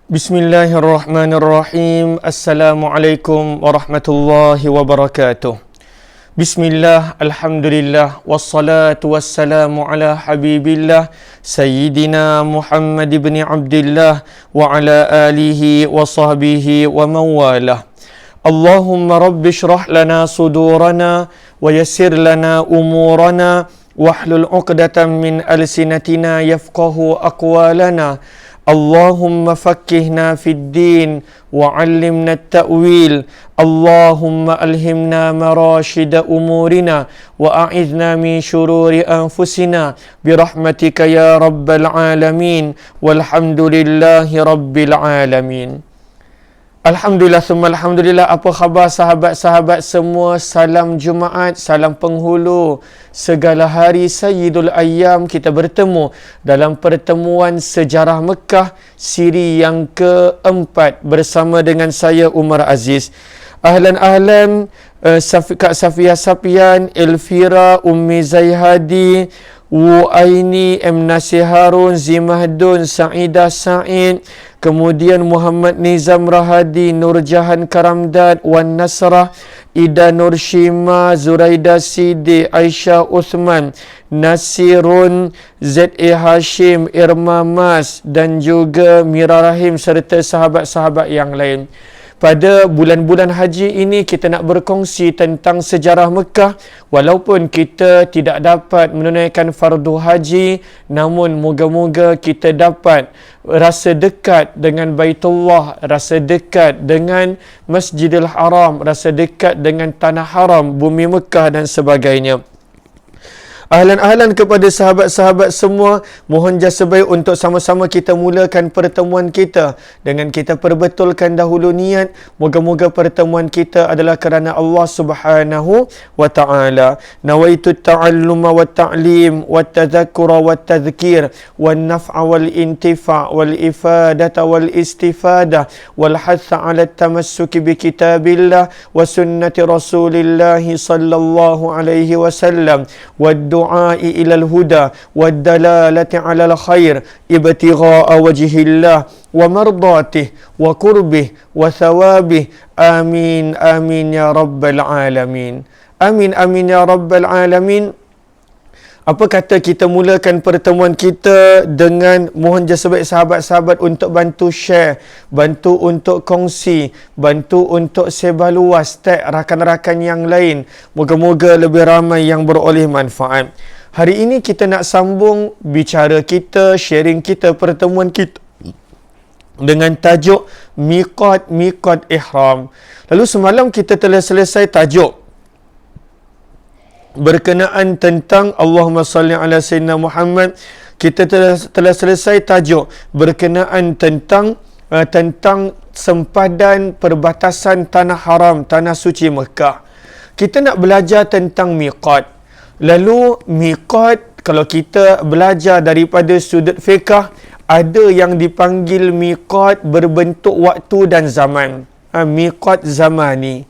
Bismillahirrahmanirrahim. Assalamualaikum warahmatullahi wabarakatuh. Bismillah, alhamdulillah, wassalatu wassalamu ala habibillah Sayyidina Muhammad ibn Abdillah wa ala alihi wa sahbihi wa mawalah. Allahumma rabbi syrah lana sudurana wa yassir lana umurana wahlul uqdatan min alsinatina yafqahu aqwalana. Allahumma fakkihna fid din wa 'allimna at-ta'wil. Allahumma alhimna marashida umurina wa a'idhna min shururi anfusina birahmatika ya rabbal alamin. Walhamdulillahi rabbil alamin. Alhamdulillah summa alhamdulillah. Apa khabar sahabat-sahabat semua? Salam Jumaat, salam penghulu. Segala hari Sayyidul Ayyam kita bertemu dalam pertemuan sejarah Mekah siri yang keempat bersama dengan saya Umar Aziz. Ahlan Kak Safia Sapian, Elvira, Ummi Zaihadi, Aini, M. Nasir Harun, Zimahdun, Sa'idah Sa'id, kemudian Muhammad Nizam Rahadi, Nurjahan Karamdad, Wan Nasrah, Ida Nur Shima, Zuraida Sidi, Aisyah Uthman, Nasirun, Z.A. Hashim, Irma Mas dan juga Mira Rahim serta sahabat-sahabat yang lain. Pada bulan-bulan haji ini kita nak berkongsi tentang sejarah Mekah. Walaupun kita tidak dapat menunaikan fardu haji, namun moga-moga kita dapat rasa dekat dengan Baitullah, rasa dekat dengan Masjidil Haram, rasa dekat dengan Tanah Haram, bumi Mekah dan sebagainya. Ahlan kepada sahabat-sahabat semua. Mohon jasa baik untuk sama-sama kita mulakan pertemuan kita dengan kita perbetulkan dahulu niat. Moga-moga pertemuan kita adalah kerana Allah Subhanahu wa ta'ala. Nawaitu ta'alluma wa ta'lim wa tadhakkura wa tadhkir wa naf'a wal intifa' wal ifadata wal istifadah wal hatha ala tamassuki bi kitabillah wa sunnati rasulillah sallallahu alaihi wasallam wa الدعاء إلى الهدى والدلالة على الخير ابتغاء وجه الله ومرضاته وقربه وثوابه آمين آمين يا رب العالمين. آمين آمين يا رب العالمين. Apa kata kita mulakan pertemuan kita dengan mohon jasa baik sahabat-sahabat untuk bantu share, bantu untuk kongsi, bantu untuk sebar luas, tag rakan-rakan yang lain. Moga-moga lebih ramai yang beroleh manfaat. Hari ini kita nak sambung bicara kita, sharing kita, pertemuan kita dengan tajuk Miqat Ihram. Lalu semalam kita telah selesai tajuk berkenaan tentang Allahumma salli ala Sayyidina Muhammad. Kita telah selesai tajuk berkenaan tentang sempadan perbatasan Tanah Haram, Tanah Suci Mekah. Kita nak belajar tentang miqat. Lalu miqat, kalau kita belajar daripada sudut fiqh, ada yang dipanggil miqat berbentuk waktu dan zaman. Miqat zamani.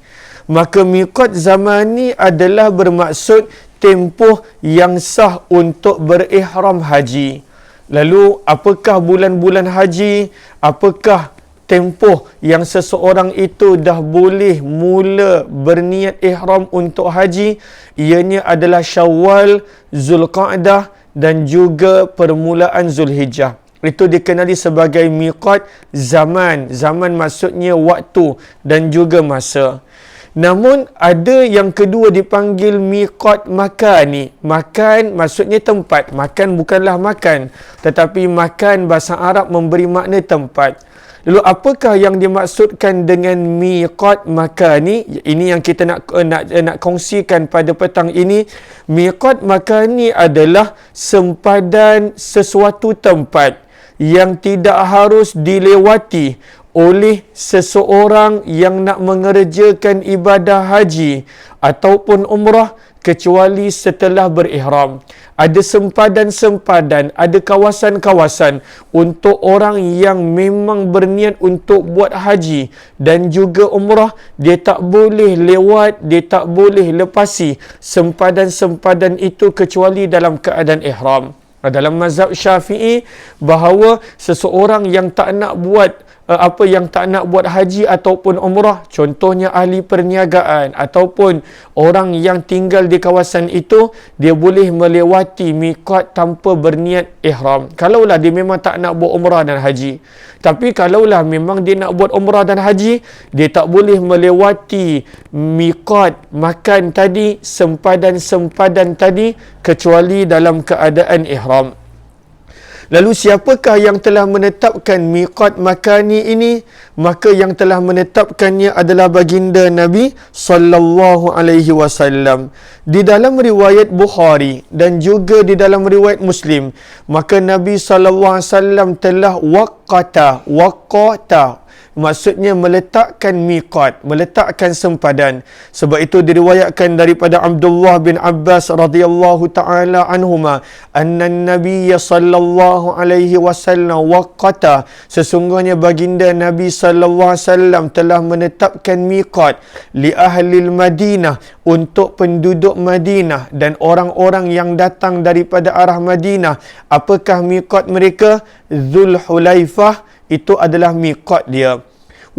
Maka miqat zamani adalah bermaksud tempoh yang sah untuk berihram haji. Lalu apakah bulan-bulan haji? Apakah tempoh yang seseorang itu dah boleh mula berniat ihram untuk haji? Ianya adalah Syawal, Zulqa'dah dan juga permulaan Zulhijjah. Itu dikenali sebagai miqat zaman. Zaman maksudnya waktu dan juga masa. Namun ada yang kedua dipanggil miqat makani. Makan maksudnya tempat. Makan bukanlah makan, tetapi makan bahasa Arab memberi makna tempat. Lalu apakah yang dimaksudkan dengan miqat makani? Ini yang kita nak kongsikan pada petang ini. Miqat makani adalah sempadan sesuatu tempat yang tidak harus dilewati oleh seseorang yang nak mengerjakan ibadah haji ataupun umrah kecuali setelah berihram. Ada sempadan-sempadan, ada kawasan-kawasan untuk orang yang memang berniat untuk buat haji dan juga umrah. Dia tak boleh lewat, dia tak boleh lepasi sempadan-sempadan itu kecuali dalam keadaan ihram. Dalam mazhab Syafi'i, bahawa seseorang yang tak nak buat haji ataupun umrah, contohnya ahli perniagaan ataupun orang yang tinggal di kawasan itu, dia boleh melewati miqat tanpa berniat ihram. Kalaulah dia memang tak nak buat umrah dan haji. Tapi kalaulah memang dia nak buat umrah dan haji, dia tak boleh melewati miqat makan tadi, sempadan tadi, kecuali dalam keadaan ihram. Lalu siapakah yang telah menetapkan miqat makani ini? Maka yang telah menetapkannya adalah baginda Nabi sallallahu alaihi wasallam. Di dalam riwayat Bukhari dan juga di dalam riwayat Muslim, maka Nabi sallallahu alaihi wasallam telah waqata, maksudnya meletakkan miqat, meletakkan sempadan. Sebab itu diriwayatkan daripada Abdullah bin Abbas radhiyallahu taala anhuma, anna Nabi sallallahu alaihi wasallam waqata, sesungguhnya baginda Nabi sallallahu alaihi wasallam telah menetapkan miqat li ahli Madinah, untuk penduduk Madinah dan orang-orang yang datang daripada arah Madinah. Apakah miqat mereka? Zulhulaifah, itu adalah miqat dia.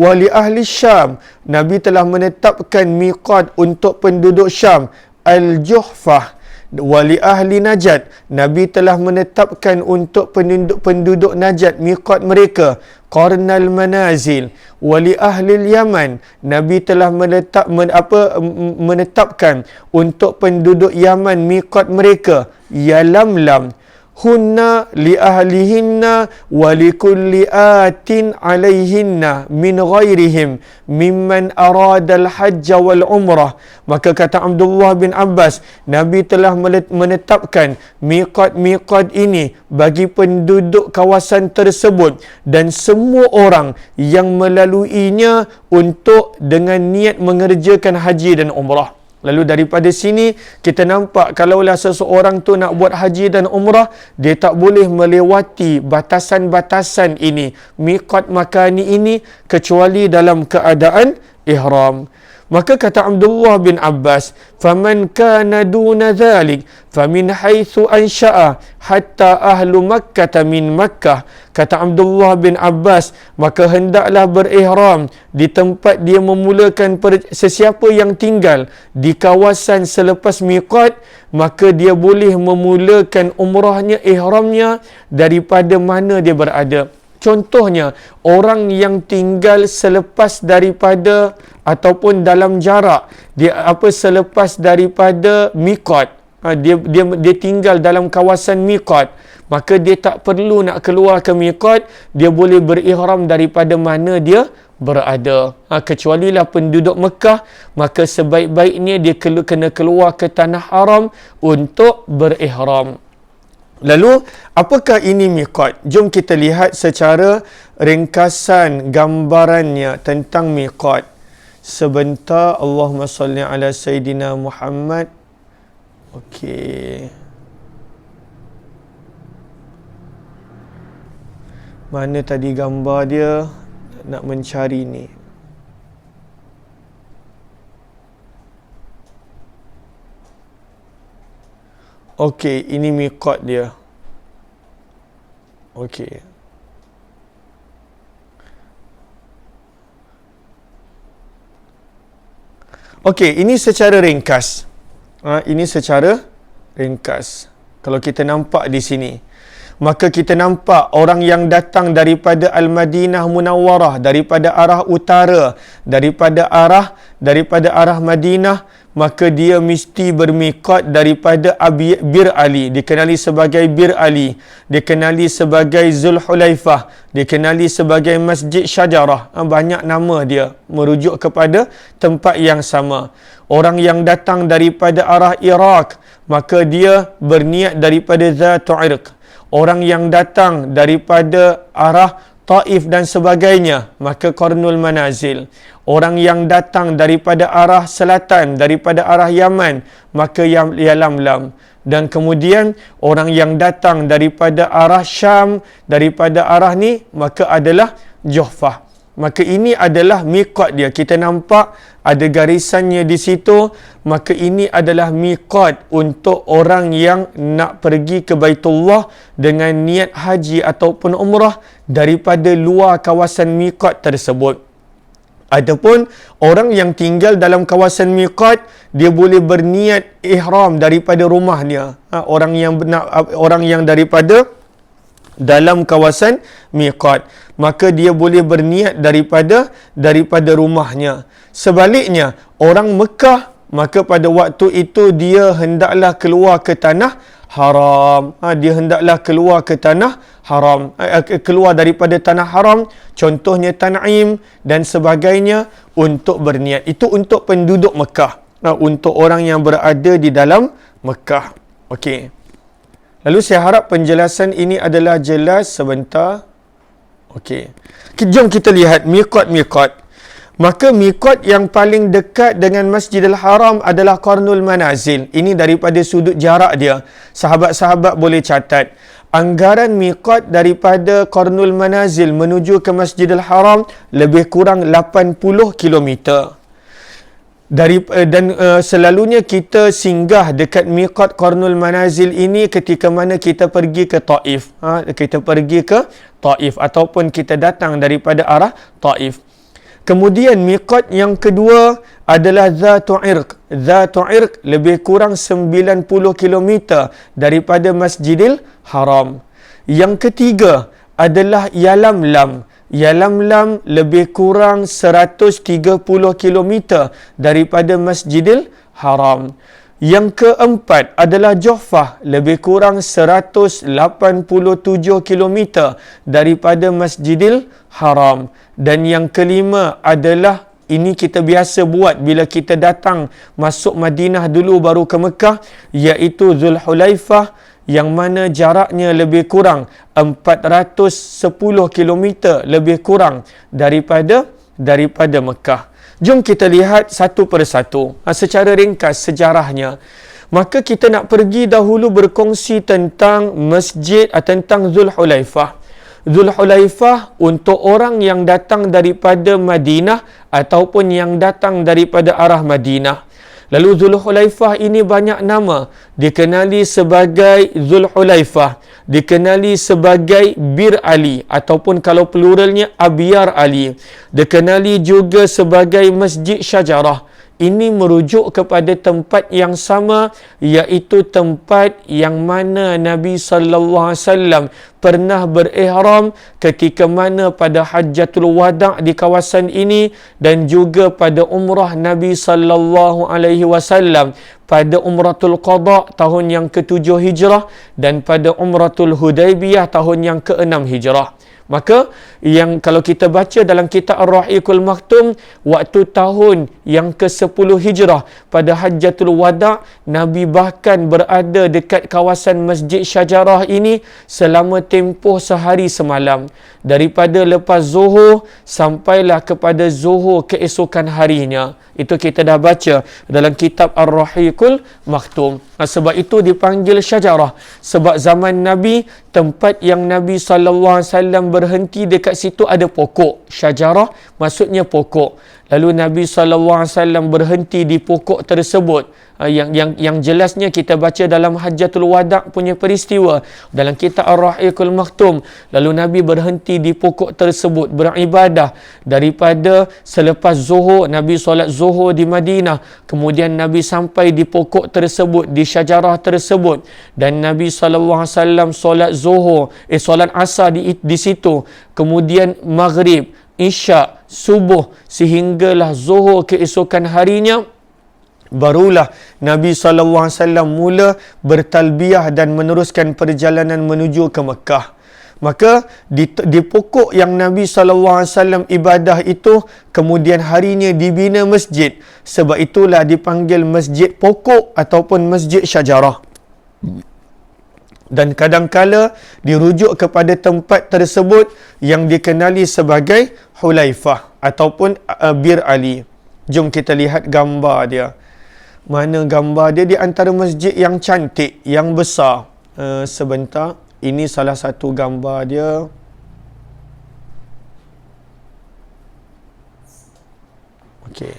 Wali ahli Syam, Nabi telah menetapkan miqat untuk penduduk Syam, Al-Juhfah. Wali ahli Najd, Nabi telah menetapkan untuk penduduk Najd miqat mereka, Qarnal Manazil. Wali ahli Yaman, Nabi telah menetapkan untuk penduduk Yaman miqat mereka, Yalamlam. Hunna li ahlihinna wa li kulli atin alaihinna min ghairihim mimman arada al-hajj wal umrah. Maka kata Abdullah bin Abbas, Nabi telah menetapkan miqat ini bagi penduduk kawasan tersebut dan semua orang yang melaluinya untuk dengan niat mengerjakan haji dan umrah. Lalu daripada sini kita nampak, kalaulah seseorang tu nak buat haji dan umrah, dia tak boleh melewati batasan-batasan ini, miqat makani ini, kecuali dalam keadaan ihram. Maka kata Abdullah bin Abbas, "Faman kana duna dhalik, famin haitsu ansha'a hatta ahlu Makkah min Makkah." Kata Abdullah bin Abbas, maka hendaklah berihram di tempat dia memulakan sesiapa yang tinggal di kawasan selepas miqat, maka dia boleh memulakan umrahnya, ihramnya daripada mana dia berada. Contohnya, orang yang tinggal selepas daripada ataupun dalam jarak selepas daripada miqat, dia tinggal dalam kawasan miqat, maka dia tak perlu nak keluar ke miqat, dia boleh berihram daripada mana dia berada. Kecualilah penduduk Mekah, maka sebaik-baiknya dia kena keluar ke tanah haram untuk berihram. Lalu, apakah ini miqat? Jom kita lihat secara ringkasan gambarannya tentang miqat. Sebentar, Allahumma salli ala Sayyidina Muhammad. Okey. Mana tadi gambar dia? Nak mencari ni. Okey, ini miqat dia. Okey. Okey, ini secara ringkas. Ini secara ringkas. Kalau kita nampak di sini, maka kita nampak orang yang datang daripada Al-Madinah Munawwarah, daripada arah utara, daripada arah Madinah, maka dia mesti bermiqat daripada Bir Ali, dikenali sebagai Bir Ali, dikenali sebagai Zulhulaifah, dikenali sebagai Masjid Syajarah. Banyak nama dia merujuk kepada tempat yang sama. Orang yang datang daripada arah Iraq, maka dia berniat daripada Zatu Irq. Orang yang datang daripada arah Taif dan sebagainya, maka Qarnul Manazil. Orang yang datang daripada arah selatan, daripada arah Yaman, maka Yalamlam. Dan kemudian orang yang datang daripada arah Syam, daripada arah ni, maka adalah Juhfah. maka ini adalah miqat dia. Kita nampak ada garisannya di situ, maka ini adalah miqat untuk orang yang nak pergi ke Baitullah dengan niat haji ataupun umrah daripada luar kawasan miqat tersebut. Adapun orang yang tinggal dalam kawasan miqat, dia boleh berniat ihram daripada rumahnya. Orang yang daripada dalam kawasan miqat, maka dia boleh berniat daripada rumahnya. Sebaliknya, orang Mekah, maka pada waktu itu dia hendaklah keluar ke tanah haram. Dia hendaklah keluar ke tanah haram, keluar daripada tanah haram, contohnya Tan'im dan sebagainya, untuk berniat. Itu untuk penduduk Mekah, untuk orang yang berada di dalam Mekah. Okey. Lalu saya harap penjelasan ini adalah jelas sebentar. Okey. Jom kita lihat miqat-miqat. Maka miqat yang paling dekat dengan Masjidil Haram adalah Qarnul Manazil. Ini daripada sudut jarak dia. Sahabat-sahabat boleh catat. Anggaran miqat daripada Qarnul Manazil menuju ke Masjidil Haram lebih kurang 80 km. Selalunya kita singgah dekat miqat Qarnul Manazil ini ketika mana kita pergi ke Taif. Kita pergi ke Taif ataupun kita datang daripada arah Taif. Kemudian miqat yang kedua adalah Zatu Irq. Zatu Irq lebih kurang 90 km daripada Masjidil Haram. Yang ketiga adalah Yalamlam. Yalamlam lebih kurang 130 km daripada Masjidil Haram. Yang keempat adalah Juhfah, lebih kurang 187 km daripada Masjidil Haram. Dan yang kelima adalah, ini kita biasa buat bila kita datang masuk Madinah dulu baru ke Mekah, iaitu Zulhulaifah, yang mana jaraknya lebih kurang 410 km lebih kurang daripada Mekah. Jom kita lihat satu persatu secara ringkas sejarahnya. Maka kita nak pergi dahulu berkongsi tentang masjid, tentang Zulhulaifah. Zulhulaifah untuk orang yang datang daripada Madinah ataupun yang datang daripada arah Madinah. Lalu Zulhulaifah ini banyak nama. Dikenali sebagai Zulhulaifah, dikenali sebagai Bir Ali ataupun kalau pluralnya Abyar Ali. Dikenali juga sebagai Masjid Syajarah. Ini merujuk kepada tempat yang sama, iaitu tempat yang mana Nabi SAW pernah berihram ketika mana pada Hajjatul Wada' di kawasan ini, dan juga pada umrah Nabi SAW pada Umratul Qadha tahun yang ke-7 Hijrah dan pada Umratul Hudaybiyah tahun yang ke-6 Hijrah. Maka yang kalau kita baca dalam kitab Ar-Rahiqul Maktum, waktu tahun yang ke-10 Hijrah pada Hajjatul Wada', Nabi bahkan berada dekat kawasan Masjid Syajarah ini selama tempoh sehari semalam. Daripada lepas Zuhur sampailah kepada Zuhur keesokan harinya. Itu kita dah baca dalam kitab Ar-Rahiqul Maktum. Sebab itu dipanggil Syajarah. Sebab zaman Nabi, tempat yang Nabi SAW berhenti dekat situ ada pokok. Syajarah maksudnya pokok. Lalu Nabi SAW berhenti di pokok tersebut. Yang jelasnya kita baca dalam Hajjatul Wada' punya peristiwa dalam kitab Ar-Rahiqul Maktum. Lalu Nabi berhenti di pokok tersebut beribadah. Daripada selepas Zuhur, Nabi solat Zuhur di Madinah. Kemudian Nabi sampai di pokok tersebut, di syajarah tersebut, dan Nabi SAW solat Zuhur, solat Asar di situ. Kemudian Maghrib, Isyak, Subuh, sehinggalah Zuhur keesokan harinya, barulah Nabi SAW mula bertalbiyah dan meneruskan perjalanan menuju ke Mekah. Maka di pokok yang Nabi SAW ibadah itu, kemudian harinya dibina masjid. Sebab itulah dipanggil Masjid Pokok ataupun Masjid Syajarah. Dan kadangkala dirujuk kepada tempat tersebut yang dikenali sebagai Hulaifah ataupun Bir Ali. Jom kita lihat gambar dia. Mana gambar dia? Di antara masjid yang cantik, yang besar. Sebentar. Ini salah satu gambar dia. Okey.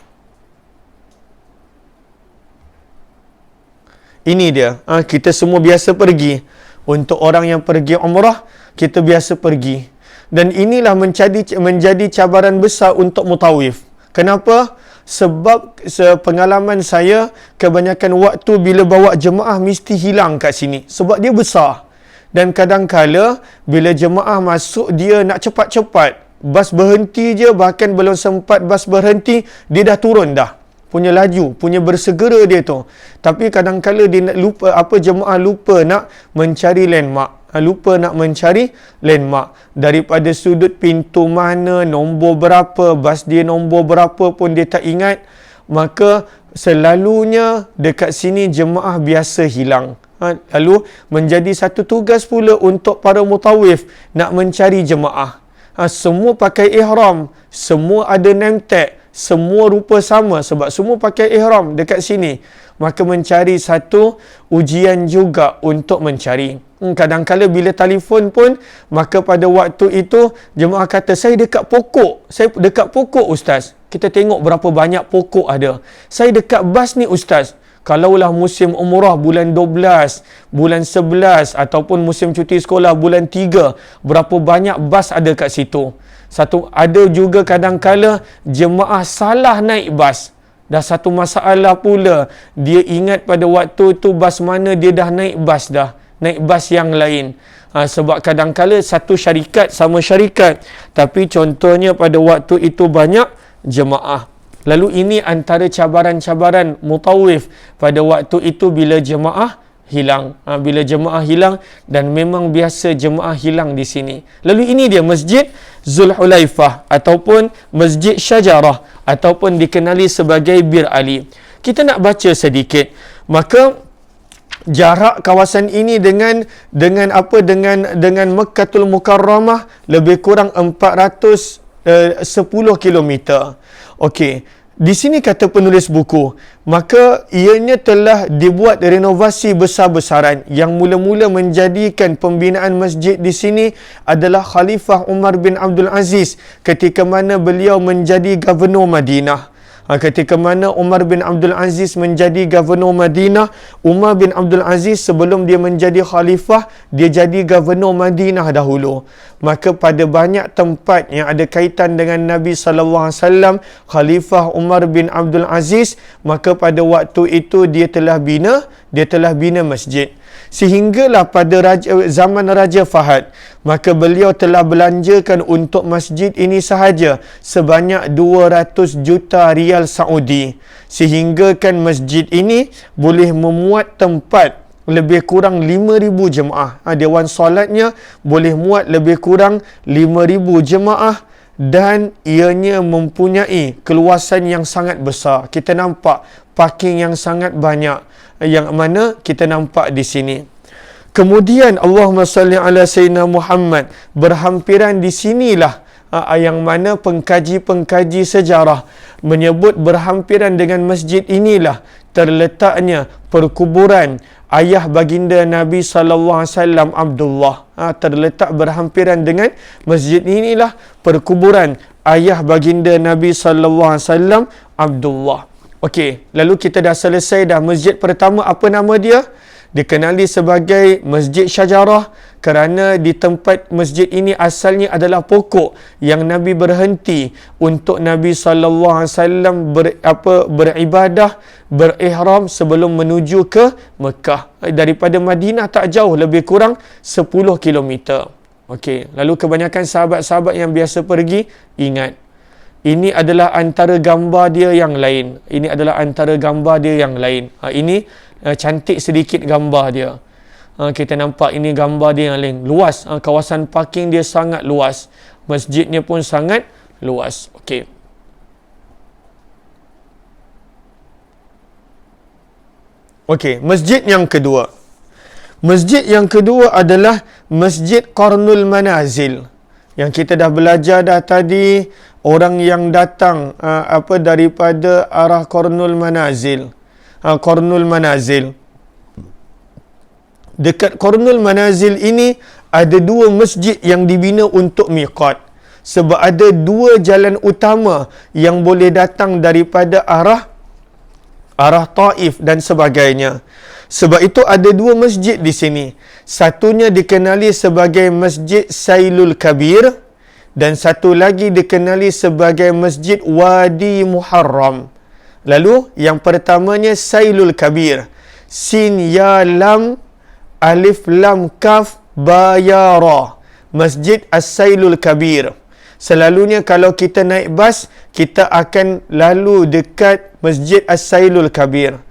Ini dia. Kita semua biasa pergi. Untuk orang yang pergi umrah, kita biasa pergi. Dan inilah menjadi cabaran besar untuk mutawif. Kenapa? Sebab pengalaman saya, kebanyakan waktu bila bawa jemaah mesti hilang kat sini. Sebab dia besar. Dan kadang-kala bila jemaah masuk, dia nak cepat-cepat. Bas berhenti je, bahkan belum sempat bas berhenti, dia dah turun dah. Punya laju, punya bersegera dia tu. Tapi kadang-kala dia nak lupa, jemaah lupa nak mencari landmark. Lupa nak mencari landmark. Daripada sudut pintu mana, nombor berapa, bas dia nombor berapa pun dia tak ingat. Maka selalunya dekat sini jemaah biasa hilang. Lalu menjadi satu tugas pula untuk para mutawif nak mencari jemaah. Semua pakai ihram, semua ada name tag, semua rupa sama sebab semua pakai ihram dekat sini. Maka mencari satu ujian juga untuk mencari. Kadang-kala bila telefon pun, maka pada waktu itu jemaah kata, saya dekat pokok ustaz. Kita tengok berapa banyak pokok ada. Saya dekat bas ni ustaz. Kalaulah musim umrah bulan 12, bulan 11 ataupun musim cuti sekolah bulan 3, berapa banyak bas ada kat situ. Ada juga kadang-kala jemaah salah naik bas. Dah satu masalah pula. Dia ingat pada waktu tu bas mana, dia dah naik bas dah. Naik bas yang lain. Sebab kadang-kala satu syarikat sama syarikat. Tapi contohnya pada waktu itu banyak jemaah. Lalu ini antara cabaran-cabaran mutawif pada waktu itu bila jemaah hilang. Bila jemaah hilang, dan memang biasa jemaah hilang di sini. Lalu ini dia Masjid Zulhulaifah ataupun Masjid Syajarah ataupun dikenali sebagai Bir Ali. Kita nak baca sedikit. Maka jarak kawasan ini dengan Mekkatul Mukarramah lebih kurang 410 kilometer. Okey, di sini kata penulis buku, maka ianya telah dibuat renovasi besar-besaran. Yang mula-mula menjadikan pembinaan masjid di sini adalah Khalifah Umar bin Abdul Aziz ketika mana beliau menjadi Gubernur Madinah. Ketika mana Umar bin Abdul Aziz menjadi Gubernur Madinah, Umar bin Abdul Aziz sebelum dia menjadi Khalifah, dia jadi Gubernur Madinah dahulu. Maka pada banyak tempat yang ada kaitan dengan Nabi SAW, Khalifah Umar bin Abdul Aziz, maka pada waktu itu dia telah bina masjid. Sehinggalah pada zaman Raja Fahad, maka beliau telah belanjakan untuk masjid ini sahaja sebanyak 200 juta rial Saudi. Sehinggakan masjid ini boleh memuat tempat lebih kurang 5,000 jemaah. Dewan solatnya boleh muat lebih kurang 5,000 jemaah. Dan ianya mempunyai keluasan yang sangat besar. Kita nampak parking yang sangat banyak, yang mana kita nampak di sini. Kemudian Allahumma salli ala Sayyidina Muhammad, berhampiran di sinilah yang mana pengkaji-pengkaji sejarah menyebut berhampiran dengan masjid inilah terletaknya perkuburan ayah baginda Nabi SAW Abdullah. Terletak berhampiran dengan masjid inilah perkuburan ayah baginda Nabi SAW Abdullah. Okey, lalu kita dah selesai dah. Masjid pertama apa nama dia? Dikenali sebagai Masjid Syajarah kerana di tempat masjid ini asalnya adalah pokok yang Nabi berhenti untuk Nabi SAW beribadah, berihram sebelum menuju ke Mekah. Daripada Madinah tak jauh, lebih kurang 10 km. Okey, lalu kebanyakan sahabat-sahabat yang biasa pergi ingat, ini adalah antara gambar dia yang lain. Ini adalah antara gambar dia yang lain. Ini cantik sedikit gambar dia. Kita nampak ini gambar dia yang lain. Luas. Kawasan parking dia sangat luas. Masjidnya pun sangat luas. Okey. Okey, masjid yang kedua. Masjid yang kedua adalah Masjid Qarnul Manazil. Yang kita dah belajar dah tadi, orang yang datang daripada arah Qarnul Manazil. Qarnul Manazil. Dekat Qarnul Manazil ini ada dua masjid yang dibina untuk miqat. Sebab ada dua jalan utama yang boleh datang daripada arah Taif dan sebagainya. Sebab itu ada dua masjid di sini. Satunya dikenali sebagai Masjid Sailul Kabir dan satu lagi dikenali sebagai Masjid Wadi Muharram. Lalu yang pertamanya Sailul Kabir. Sin ya lam alif lam kaf ba ya ra. Masjid As-Sailul Kabir. Selalunya kalau kita naik bas, kita akan lalu dekat Masjid As-Sailul Kabir.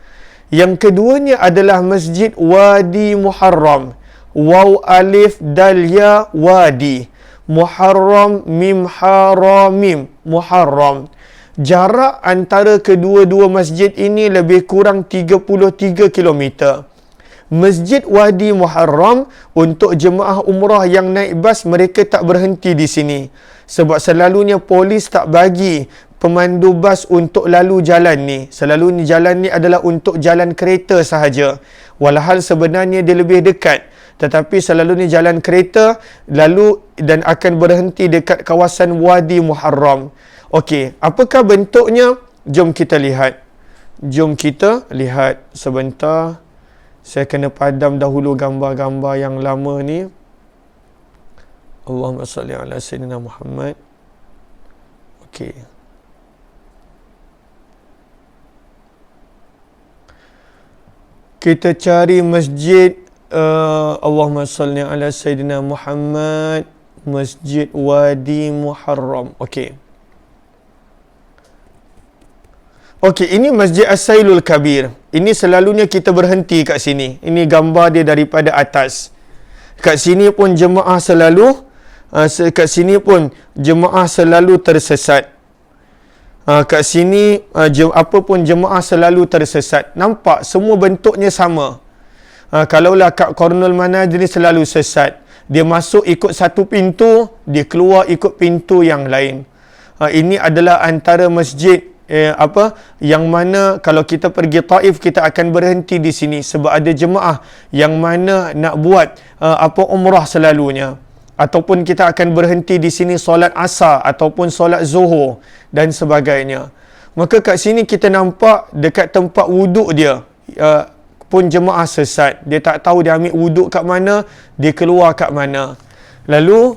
Yang keduanya adalah Masjid Wadi Muharram. Waw alif dal ya wadi. Muharram mim ha ra mim. Muharram. Jarak antara kedua-dua masjid ini lebih kurang 33 km. Masjid Wadi Muharram, untuk jemaah umrah yang naik bas, mereka tak berhenti di sini. Sebab selalunya polis tak bagi pemandu bas untuk lalu jalan ni. Selalunya jalan ni adalah untuk jalan kereta sahaja. Walhal sebenarnya dia lebih dekat. Tetapi selalunya jalan kereta lalu dan akan berhenti dekat kawasan Wadi Muharram. Okey, apakah bentuknya? Jom kita lihat. Jom kita lihat sebentar. Saya kena padam dahulu gambar-gambar yang lama ni. Allahumma salli ala Sayyidina Muhammad. Okey. Kita cari masjid Allahumma salli ala Sayyidina Muhammad. Masjid Wadi Muharram. Okey. Okey, ini Masjid As-Sailul Kabir. Ini selalunya kita berhenti kat sini. Ini gambar dia daripada atas. Kat sini pun jemaah selalu tersesat. Kat sini apa pun jemaah selalu tersesat. Nampak semua bentuknya sama. Kalaulah kat Qarnul Manazil selalu sesat. Dia masuk ikut satu pintu, dia keluar ikut pintu yang lain. Ini adalah antara masjid yang mana kalau kita pergi Taif, kita akan berhenti di sini sebab ada jemaah yang mana nak buat umrah selalunya, ataupun kita akan berhenti di sini solat asar ataupun solat zuhur dan sebagainya. Maka kat sini kita nampak dekat tempat wuduk dia pun jemaah sesat. Dia tak tahu dia ambil wuduk kat mana, dia keluar kat mana. Lalu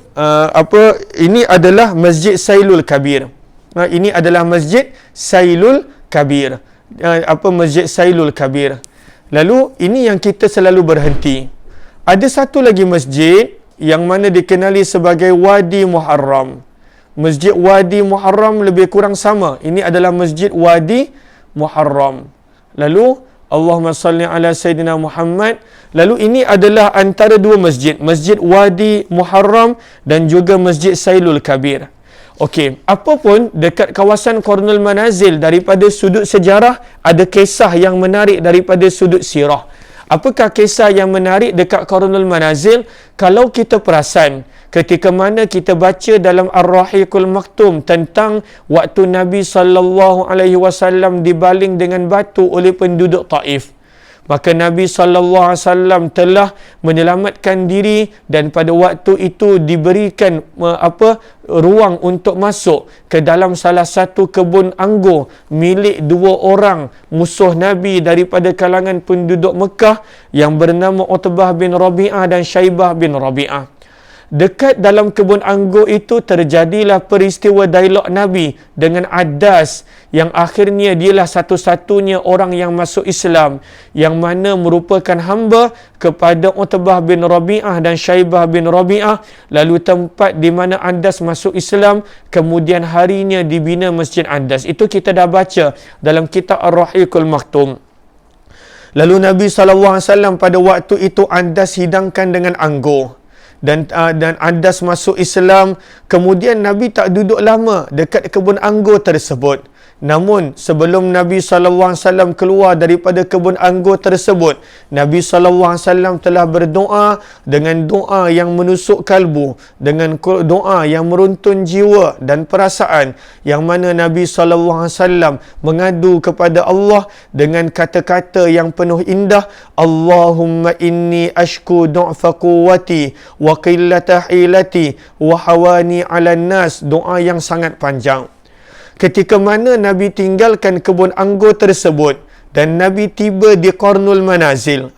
ini adalah Masjid Sailul Kabir. Ini adalah Masjid Sailul Kabir. Masjid Sailul Kabir. Lalu ini yang kita selalu berhenti. Ada satu lagi masjid yang mana dikenali sebagai Wadi Muharram. Masjid Wadi Muharram lebih kurang sama. Ini adalah Masjid Wadi Muharram. Lalu Allahumma salli ala Sayyidina Muhammad. Lalu ini adalah antara dua masjid. Masjid Wadi Muharram dan juga Masjid Sailul Kabir. Okey, apapun dekat kawasan Qarnul Manazil, daripada sudut sejarah ada kisah yang menarik daripada sudut sirah. Apakah kisah yang menarik dekat Qarnul Manazil? Kalau kita perasan, ketika mana kita baca dalam Ar-Rahiqul Maktum tentang waktu Nabi SAW dibaling dengan batu oleh penduduk Taif. Maka Nabi SAW telah menyelamatkan diri dan pada waktu itu diberikan ruang untuk masuk ke dalam salah satu kebun anggur milik dua orang musuh Nabi daripada kalangan penduduk Mekah yang bernama Utbah bin Rabi'ah dan Syaibah bin Rabi'ah. Dekat dalam kebun anggur itu terjadilah peristiwa dialog Nabi dengan Adas yang akhirnya dialah satu-satunya orang yang masuk Islam yang mana merupakan hamba kepada Utbah bin Rabi'ah dan Syaibah bin Rabi'ah. Lalu tempat di mana Adas masuk Islam, kemudian harinya dibina Masjid Adas. Itu kita dah baca dalam kitab Ar-Rahiqul Maktum. Lalu Nabi SAW pada waktu itu Adas hidangkan dengan anggur. Dan Adas masuk Islam. Kemudian Nabi tak duduk lama dekat kebun anggur tersebut. Namun sebelum Nabi SAW keluar daripada kebun anggur tersebut, Nabi SAW telah berdoa dengan doa yang menusuk kalbu, dengan doa yang meruntun jiwa dan perasaan, yang mana Nabi SAW mengadu kepada Allah dengan kata-kata yang penuh indah. Allahumma inni ashku du'fa quwwati wa qillata hilati wa hawani 'alan nas. Doa yang sangat panjang. Ketika mana Nabi tinggalkan kebun anggur tersebut dan Nabi tiba di Qarnul Manazil,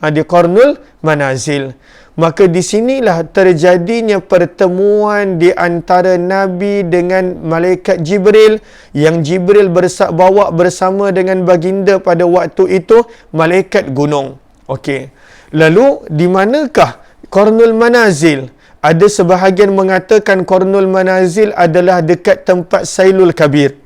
maka di sinilah terjadinya pertemuan di antara Nabi dengan malaikat Jibril, yang Jibril bawa bersama dengan baginda pada waktu itu malaikat gunung. Okey. Lalu di manakah Qarnul Manazil? Ada sebahagian mengatakan Qarnul Manazil adalah dekat tempat Sailul Kabir.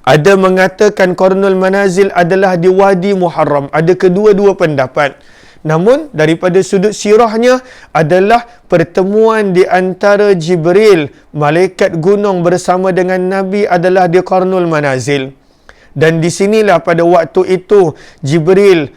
Ada mengatakan Qarnul Manazil adalah di Wadi Muharram. Ada kedua-dua pendapat. Namun daripada sudut sirahnya adalah pertemuan di antara Jibril, malaikat gunung bersama dengan Nabi adalah di Qarnul Manazil. Dan di sinilah pada waktu itu Jibril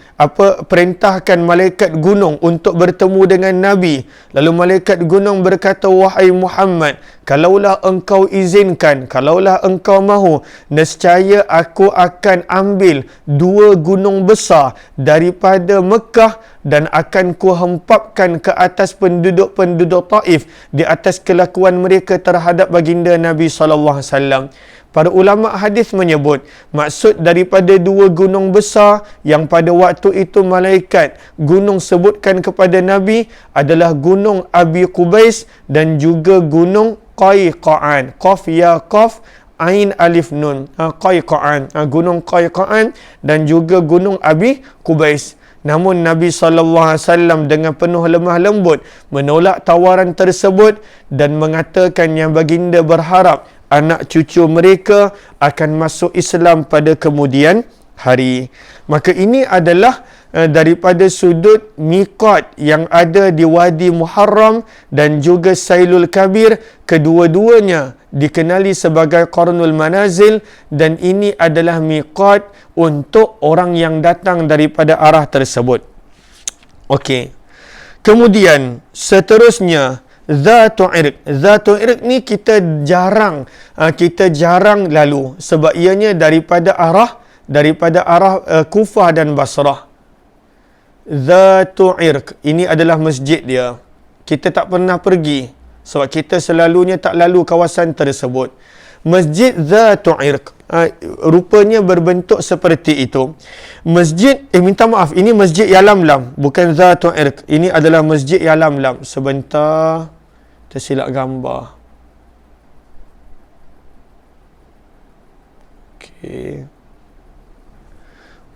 perintahkan malaikat gunung untuk bertemu dengan Nabi. Lalu malaikat gunung berkata, wahai Muhammad, kalaulah engkau izinkan, kalaulah engkau mahu, nescaya aku akan ambil 2 gunung besar daripada Mekah dan akan kuhempapkan ke atas penduduk-penduduk Taif di atas kelakuan mereka terhadap baginda Nabi SAW. Para ulama hadis menyebut maksud daripada 2 gunung besar yang pada waktu itu malaikat gunung sebutkan kepada Nabi adalah gunung Abi Qubais dan juga gunung Qaiqa'an. Qaf ya qaf, ain alif nun. Qaiqa'an. Gunung Qaiqa'an dan juga gunung Abi Qubais. Namun Nabi SAW dengan penuh lemah lembut menolak tawaran tersebut dan mengatakan yang baginda berharap anak cucu mereka akan masuk Islam pada kemudian hari. Maka ini adalah daripada sudut miqat yang ada di Wadi Muharram dan juga Sailul Kabir. Kedua-duanya dikenali sebagai Qarnul Manazil dan ini adalah miqat untuk orang yang datang daripada arah tersebut. Okey. Kemudian seterusnya Zatu Irq ni kita jarang lalu sebab ianya daripada arah Kufah dan Basrah. Zatu Irq ini adalah masjid dia. Kita tak pernah pergi sebab kita selalunya tak lalu kawasan tersebut. Masjid Zatu Irq rupanya berbentuk seperti itu. Minta maaf, ini Masjid Yalamlam, bukan Zatu Irq. Ini adalah Masjid Yalamlam. Sebentar, tersilap gambar. Okey.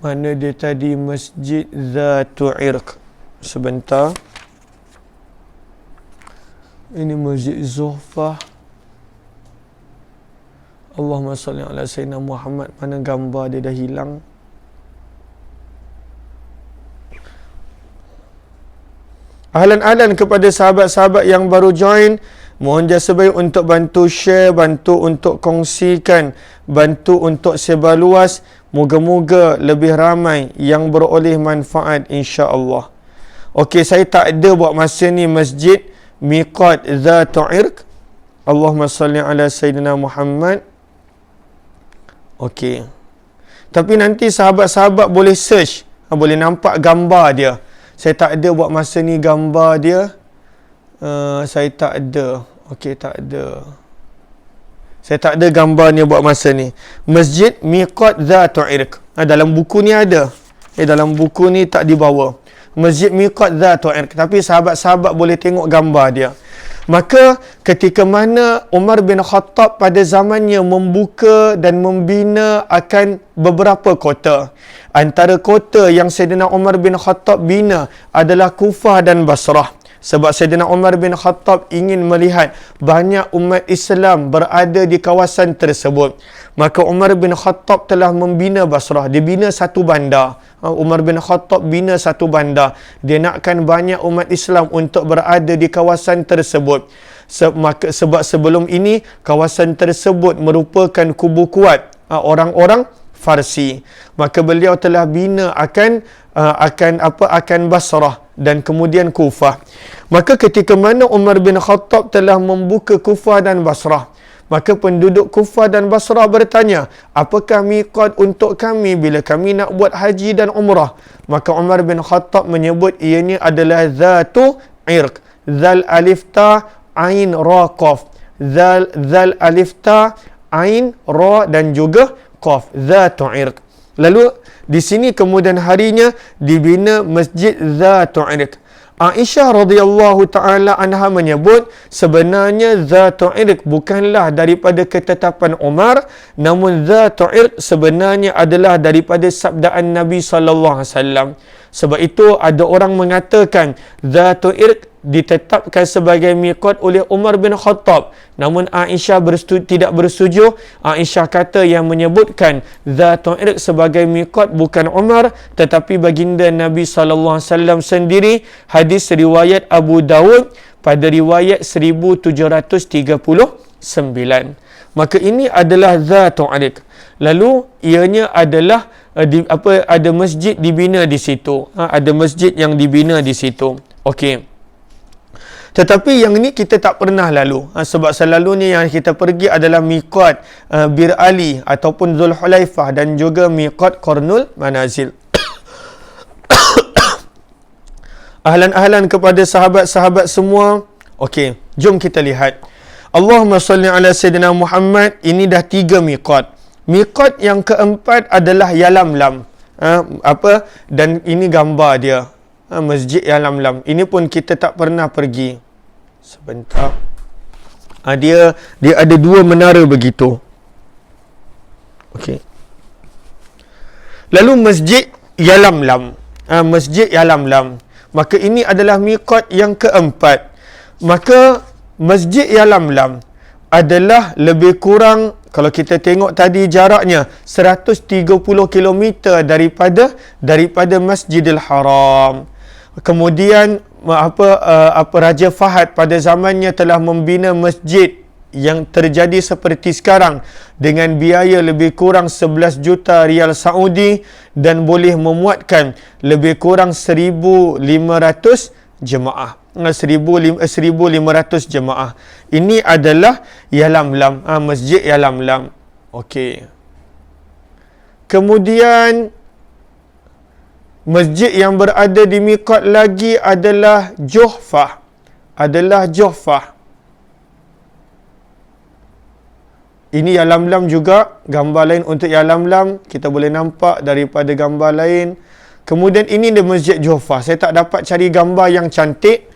Mana dia tadi? Masjid Zatu Irq. Sebentar. Ini Masjid Zuhfah. Allahumma salli ala Sayyidina Muhammad. Mana gambar dia dah hilang? Ahlan-ahlan kepada sahabat-sahabat yang baru join. Mohon jasa baik untuk bantu share, bantu untuk kongsikan, bantu untuk sebar luas. Moga-moga lebih ramai yang beroleh manfaat insya-Allah. Okey, saya tak ada buat masa ni masjid miqat Zatu Irq. Allahumma salli ala Sayyidina Muhammad. Okey. Tapi nanti sahabat-sahabat boleh search, boleh nampak gambar dia. Saya tak ada buat masa ni gambar dia. Saya tak ada. Okey, tak ada. Saya tak ada gambarnya buat masa ni. Masjid Miqat Zatu Irq. Dalam buku ni ada. Dalam buku ni tak dibawa. Masjid Miqat Zatu Irq. Tapi sahabat-sahabat boleh tengok gambar dia. Maka ketika mana Umar bin Khattab pada zamannya membuka dan membina akan beberapa kota. Antara kota yang Sayyidina Umar bin Khattab bina adalah Kufah dan Basrah. Sebab Sayyidina Umar bin Khattab ingin melihat banyak umat Islam berada di kawasan tersebut. Maka Umar bin Khattab telah membina Basrah. Dia bina satu bandar. Umar bin Khattab bina satu bandar. Dia nakkan banyak umat Islam untuk berada di kawasan tersebut. Sebab sebelum ini kawasan tersebut merupakan kubu kuat orang-orang Farsi. Maka beliau telah bina akan Basrah dan kemudian Kufah. Maka ketika mana Umar bin Khattab telah membuka Kufah dan Basrah, maka penduduk Kufah dan Basrah bertanya, apakah miqat untuk kami bila kami nak buat haji dan umrah? Maka Umar bin Khattab menyebut ianya adalah Zatu Irq. Zal alif ta ain ra qaf. Zal alif ta ain ra dan juga qaf. Zatu Irq. Lalu di sini kemudian harinya dibina Masjid Zatu Irq. Aisyah radhiyallahu taala anha menyebut sebenarnya Zatu Irq bukanlah daripada ketetapan Umar, namun Zatu Irq sebenarnya adalah daripada sabdaan Nabi sallallahu alaihi wasallam. Sebab itu ada orang mengatakan Zatu Irq ditetapkan sebagai miqat oleh Umar bin Khattab, namun Aisyah tidak bersetuju. Aisyah kata yang menyebutkan Zatu Irq sebagai miqat bukan Umar tetapi baginda Nabi sallallahu alaihi wasallam sendiri. Hadis riwayat Abu Dawud pada riwayat 1739. Maka ini adalah Zatu Irq. Lalu ianya adalah ada masjid dibina di situ. Ada masjid yang dibina di situ. Okey. Tetapi yang ni kita tak pernah lalu. Sebab selalunya yang kita pergi adalah miqat Bir Ali ataupun Zulhulaifah dan juga miqat Qarnul Manazil. Ahlan-ahlan kepada sahabat-sahabat semua. Okey, jom kita lihat. Allahumma salli ala Sayyidina Muhammad. Ini dah 3 miqat. Miqat yang keempat adalah Yalamlam. Dan ini gambar dia. Masjid Yalamlam. Ini pun kita tak pernah pergi. Sebentar. Dia ada 2 menara begitu. Okey. Lalu Masjid Yalamlam. Masjid Yalamlam. Maka ini adalah miqat yang keempat. Maka Masjid Yalamlam adalah lebih kurang, kalau kita tengok tadi jaraknya 130 km daripada Masjidil Haram. Kemudian Raja Fahad pada zamannya telah membina masjid yang terjadi seperti sekarang dengan biaya lebih kurang 11 juta rial Saudi dan boleh memuatkan lebih kurang 1,500 jemaah. 1,500 jemaah. Ini adalah Yalamlam, Masjid Yalamlam. Okey. Kemudian masjid yang berada di miqat lagi adalah Juhfah. Ini Yalamlam juga. Gambar lain untuk Yalamlam kita boleh nampak daripada gambar lain. Kemudian ini di Masjid Juhfah. Saya tak dapat cari gambar yang cantik.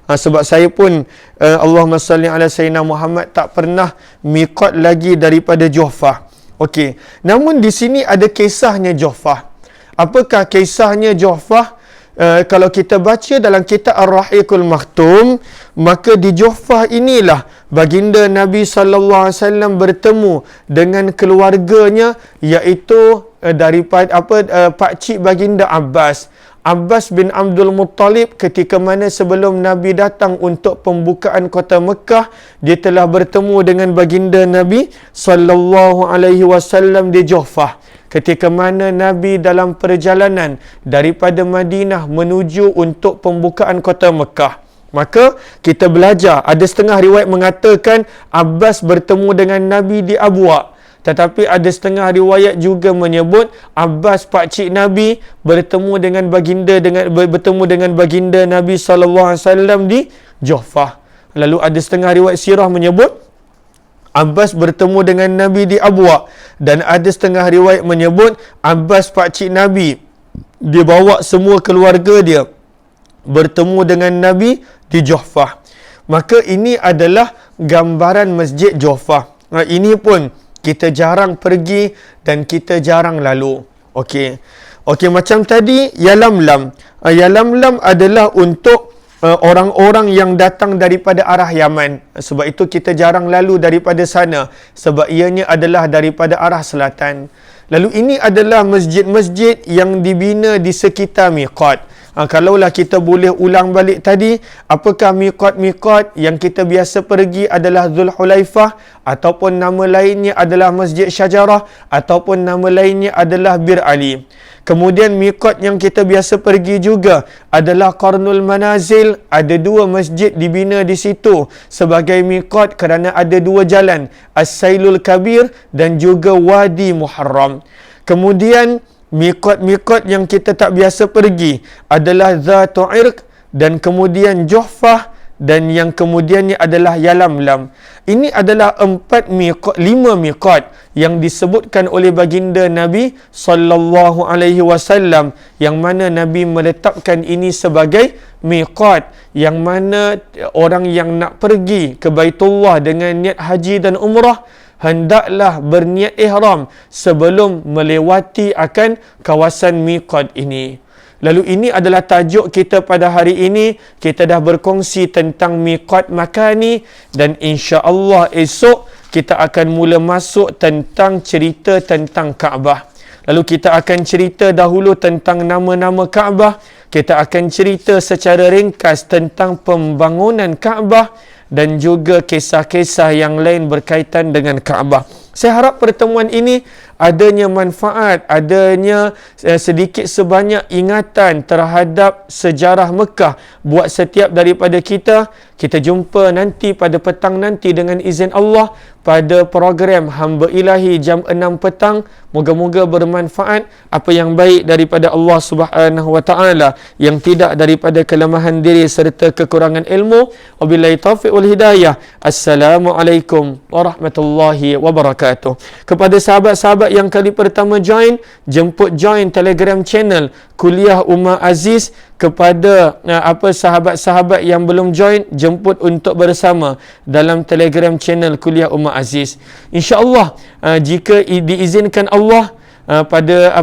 Sebab saya pun Allahumma salli ala Sayyidina Muhammad tak pernah miqat lagi daripada Juhfah. Okey. Namun di sini ada kisahnya Juhfah. Apakah kisahnya Juhfah? Kalau kita baca dalam kitab Ar-Rahiqul Makhtum, maka di Juhfah inilah baginda Nabi sallallahu alaihi wasallam bertemu dengan keluarganya, iaitu daripada pakcik baginda Abbas bin Abdul Muttalib. Ketika mana sebelum Nabi datang untuk pembukaan kota Mekah, dia telah bertemu dengan baginda Nabi sallallahu alaihi wasallam di Juhfah. Ketika mana Nabi dalam perjalanan daripada Madinah menuju untuk pembukaan kota Mekah. Maka kita belajar, ada setengah riwayat mengatakan Abbas bertemu dengan Nabi di Abwa. Tetapi ada setengah riwayat juga menyebut Abbas pakcik Nabi bertemu dengan baginda Nabi sallallahu alaihi wasallam di Juhfah. Lalu ada setengah riwayat sirah menyebut Abbas bertemu dengan Nabi di Abwa, dan ada setengah riwayat menyebut Abbas pakcik Nabi dia bawa semua keluarga dia bertemu dengan Nabi di Juhfah. Maka ini adalah gambaran Masjid Juhfah. Ini pun kita jarang pergi dan kita jarang lalu. Okey, macam tadi Yalamlam. Yalamlam adalah untuk orang-orang yang datang daripada arah Yaman. Sebab itu kita jarang lalu daripada sana, sebab ianya adalah daripada arah selatan. Lalu ini adalah masjid-masjid yang dibina di sekitar miqat. Kalaulah kita boleh ulang balik tadi, apakah miqat-miqat yang kita biasa pergi adalah Zulhulaifah, ataupun nama lainnya adalah Masjid Syajarah, ataupun nama lainnya adalah Bir Ali. Kemudian miqat yang kita biasa pergi juga adalah Qarnul Manazil. Ada 2 masjid dibina di situ sebagai miqat kerana ada 2 jalan, As-Sailul Kabir dan juga Wadi Muharram. Kemudian miqat-miqat yang kita tak biasa pergi adalah Zatu Irq dan kemudian Juhfah, dan yang kemudiannya adalah Yalamlam. Ini adalah 5 miqat yang disebutkan oleh baginda Nabi sallallahu alaihi wasallam, yang mana Nabi meletakkan ini sebagai miqat, yang mana orang yang nak pergi ke Baitullah dengan niat haji dan umrah hendaklah berniat ihram sebelum melewati akan kawasan miqat ini. Lalu ini adalah tajuk kita pada hari ini. Kita dah berkongsi tentang miqat makani, dan insya-Allah esok kita akan mula masuk tentang cerita tentang Kaabah. Lalu kita akan cerita dahulu tentang nama-nama Kaabah. Kita akan cerita secara ringkas tentang pembangunan Kaabah dan juga kisah-kisah yang lain berkaitan dengan Kaabah. Saya harap pertemuan ini adanya manfaat, adanya sedikit sebanyak ingatan terhadap sejarah Mekah buat setiap daripada kita. Kita jumpa nanti pada petang nanti dengan izin Allah pada program Hamba Ilahi jam 6 petang. Moga-moga bermanfaat. Apa yang baik daripada Allah Subhanahu wa taala, yang tidak daripada kelemahan diri serta kekurangan ilmu. Wabillahi taufiq wal hidayah. Assalamualaikum warahmatullahi wabarakatuh. Kepada sahabat-sahabat yang kali pertama join, jemput join Telegram channel Kuliah Umar Aziz. Kepada sahabat-sahabat yang belum join, jemput untuk bersama dalam Telegram channel Kuliah Umar Aziz. InsyaAllah jika diizinkan Allah, pada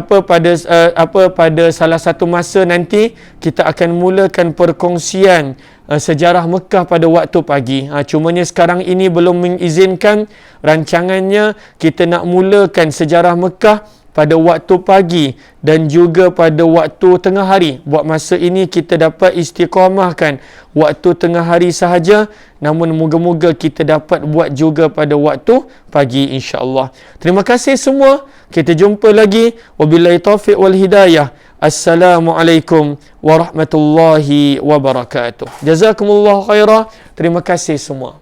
salah satu masa nanti kita akan mulakan perkongsian sejarah Mekah pada waktu pagi. Cumanya sekarang ini belum mengizinkan. Rancangannya kita nak mulakan sejarah Mekah pada waktu pagi dan juga pada waktu tengah hari. Buat masa ini kita dapat istiqamahkan waktu tengah hari sahaja, namun moga-moga kita dapat buat juga pada waktu pagi insya-Allah. Terima kasih semua. Kita jumpa lagi. Wabillahi taufiq wal hidayah. Assalamualaikum warahmatullahi wabarakatuh. Jazakumullah khairah. Terima kasih semua.